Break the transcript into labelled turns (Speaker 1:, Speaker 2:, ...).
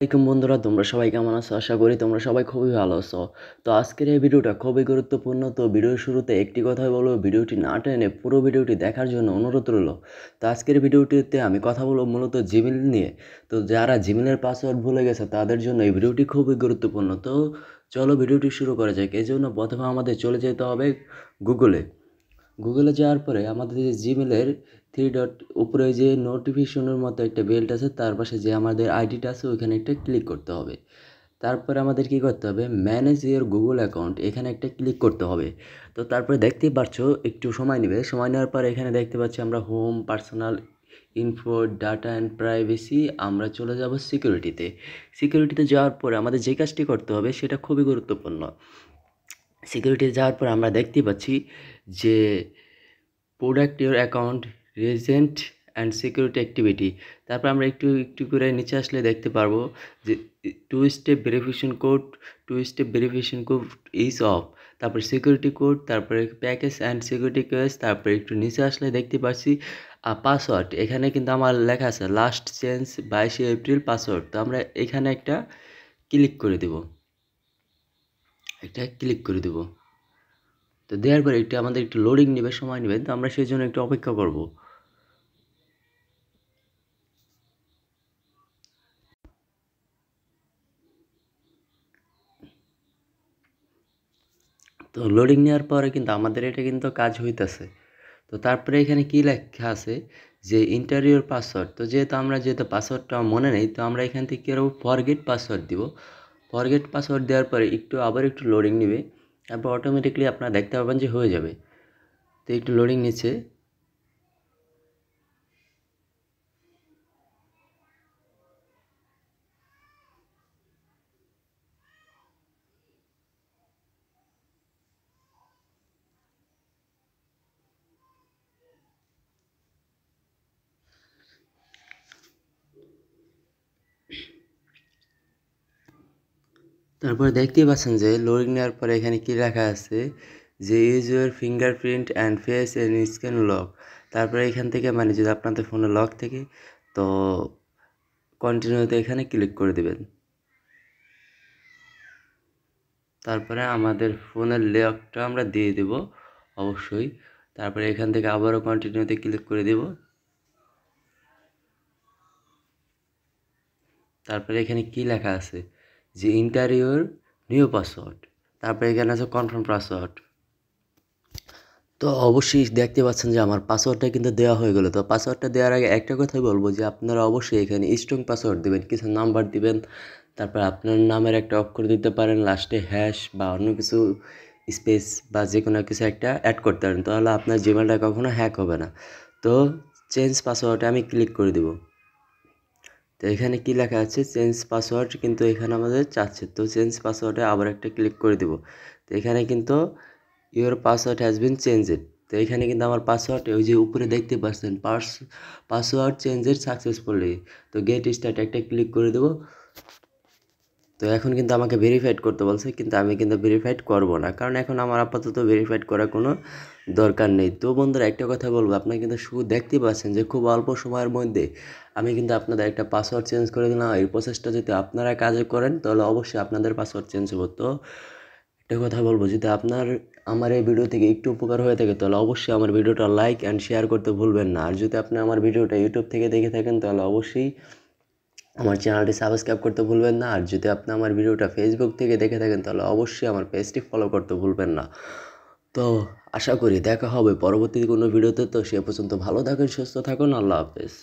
Speaker 1: আসসালামাইকুম বন্ধুরা, তোমরা সবাই কেমন আছো? আশা করি তোমরা সবাই খুবই ভালো আছো। তো আজকের এই ভিডিওটা খুবই গুরুত্বপূর্ণ। তো ভিডিওর শুরুতে একটি কথাই বলবো, ভিডিওটি না টেনে পুরো ভিডিওটি দেখার জন্য অনুরোধ রইল। তো আজকের ভিডিওটিতে আমি কথা বলবো মূলত জিমেইল নিয়ে। তো যারা জিমেইলের পাসওয়ার্ড ভুলে গেছে তাদের জন্য এই ভিডিওটি খুবই গুরুত্বপূর্ণ। তো চলো ভিডিওটি শুরু করা যাক। এই জন্য প্রথমে আমাদের চলে যেতে হবে গুগলে। গুগলে যাওয়ার পরে আমাদের যে জিমেলের থ্রি ডট উপরে যে নোটিফিকেশনের মতো একটা বেল্ট আছে, তার পাশে যে আমাদের আইডিটা আছে ওইখানে একটা ক্লিক করতে হবে। তারপরে আমাদের কি করতে হবে, ম্যানেজ ইওর গুগল অ্যাকাউন্ট, এখানে একটা ক্লিক করতে হবে। তো তারপরে দেখতেই পাচ্ছো একটু সময় নেবে। সময় নেওয়ার পর এখানে দেখতে পাচ্ছি আমরা home, personal info, data and privacy, আমরা চলে যাব সিকিউরিটিতে। সিকিউরিটিতে যাওয়ার পরে আমাদের যে কাজটি করতে হবে সেটা খুবই গুরুত্বপূর্ণ। সিকিউরিটিতে যাওয়ার পর আমরা দেখতে পাচ্ছি যে product your account, Regent and security activity. তারপর আমরা একটু একটু করে নিচে আসলে দেখতে পারবো যে two step verification code is off, তারপর সিকিউরিটি কোড, তারপরে প্যাকেজ অ্যান্ড সিকিউরিটি কেস। তারপরে একটু নিচে আসলে দেখতে পাচ্ছি পাসওয়ার্ড। এখানে কিন্তু আমার লেখা আছে লাস্ট চেঞ্জ 22 এপ্রিল পাসওয়ার্ড। তো আমরা এখানে একটা ক্লিক করে দেব। তো দেওয়ার পরে একটু আমাদের একটু লোডিং নেবে, সময় নেবে। তো আমরা সেই জন্য একটু অপেক্ষা করব। তো লোডিং নেওয়ার পরে কিন্তু আমাদের এটা কিন্তু কাজ হইতেছে। তো তারপরে এখানে কি লেখা আছে যে ইন্টারিয়র পাসওয়ার্ড। তো যেহেতু পাসওয়ার্ডটা মনে নেই, তো আমরা এখান থেকে কী করবো, ফরগেট পাসওয়ার্ড দিব। ফরগেট পাসওয়ার্ড দেওয়ার পরে আবার একটু লোডিং নেবে। তারপর অটোমেটিকলি আপনারা দেখতে পাবেন যে হয়ে যাবে। তো একটু লোডিং নিচ্ছে। তারপরে দেখতেই পাচ্ছেন যে লোডিং নেওয়ার পরে এখানে কি লেখা আছে যে use your fingerprint and face and scan lock. তারপরে এখান থেকে মানে যদি আপনাদের ফোনে লক থেকে, তো কন্টিনিউতে এখানে ক্লিক করে দেবেন। তারপরে আমাদের ফোনের লকটা আমরা দিয়ে দেব অবশ্যই। তারপরে এখান থেকে আবারও কন্টিনিউতে ক্লিক করে দেব। তারপরে এখানে কি লেখা আছে যে ইন্টারিয়র নিউ পাসওয়ার্ড। তারপরে এখানে আছে কনফার্ম পাসওয়ার্ড। তো অবশ্যই দেখতে পাচ্ছেন যে আমার পাসওয়ার্ডটা কিন্তু দেওয়া হয়ে গেলো। তো পাসওয়ার্ডটা দেওয়ার আগে একটা কথাই বলবো যে আপনারা অবশ্যই এখানে স্ট্রং পাসওয়ার্ড দেবেন, কিছু নাম্বার দিবেন, তারপর আপনার নামের একটা অক্ষর দিতে পারেন, লাস্টে হ্যাশ বা অন্য কিছু স্পেস বা যে কোনো কিছু একটা অ্যাড করতে পারেন, তাহলে আপনার জিমেলটা কখনো হ্যাক হবে না। তো চেঞ্জ পাসওয়ার্ডে আমি ক্লিক করে দেব। তো এখানে কি লেখা আছে চেঞ্জ পাসওয়ার্ড, কিন্তু এখানে আমাদের চাচ্ছে। তো চেঞ্জ পাসওয়ার্ডে আবার একটা ক্লিক করে দেব। তো এখানে কিন্তু your password has been changed. তো এখানে কিন্তু আমার পাসওয়ার্ড ওই যে উপরে দেখতে পাচ্ছেন পাসওয়ার্ড চেঞ্জেড সাকসেসফুলি। তো গেট স্টার্ট একটা ক্লিক করে দেবো। তো এখন কিন্তু আমাকে ভেরিফাইড করতে বলছে, কিন্তু আমি কিন্তু ভেরিফাইড করব না, কারণ এখন আমার আপাতত ভেরিফাইড করার কোনো দরকার নেই। তো বন্ধুরা একটা কথা বলবো, আপনারা কিন্তু শুধু দেখতে পাচ্ছেন যে খুব অল্প সময়ের মধ্যে আমি কিন্তু আপনাদের একটা পাসওয়ার্ড চেঞ্জ করে দিলাম। এই প্রসেসটা যদি আপনারা কাজে করেন তাহলে অবশ্যই আপনাদের পাসওয়ার্ড চেঞ্জ হবে। তো একটা কথা বলবো, যদি আপনার আমার এই ভিডিও থেকে একটু উপকার হয়ে থাকে তাহলে অবশ্যই আমার ভিডিওটা লাইক অ্যান্ড শেয়ার করতে ভুলবেন না। আর যদি আপনি আমার ভিডিওটা ইউটিউব থেকে দেখে থাকেন তাহলে অবশ্যই আমার চ্যানেলটি সাবস্ক্রাইব করতে ভুলবেন না। আর যদি আপনি আমার ভিডিওটা ফেসবুক থেকে দেখে থাকেন তাহলে অবশ্যই আমার পেজটি ফলো করতে ভুলবেন না। তো আশা করি দেখা হবে পরবর্তী কোনো ভিডিওতে। তো সে পর্যন্ত ভালো থাকুন, সুস্থ থাকুন, আল্লাহ হাফেজ।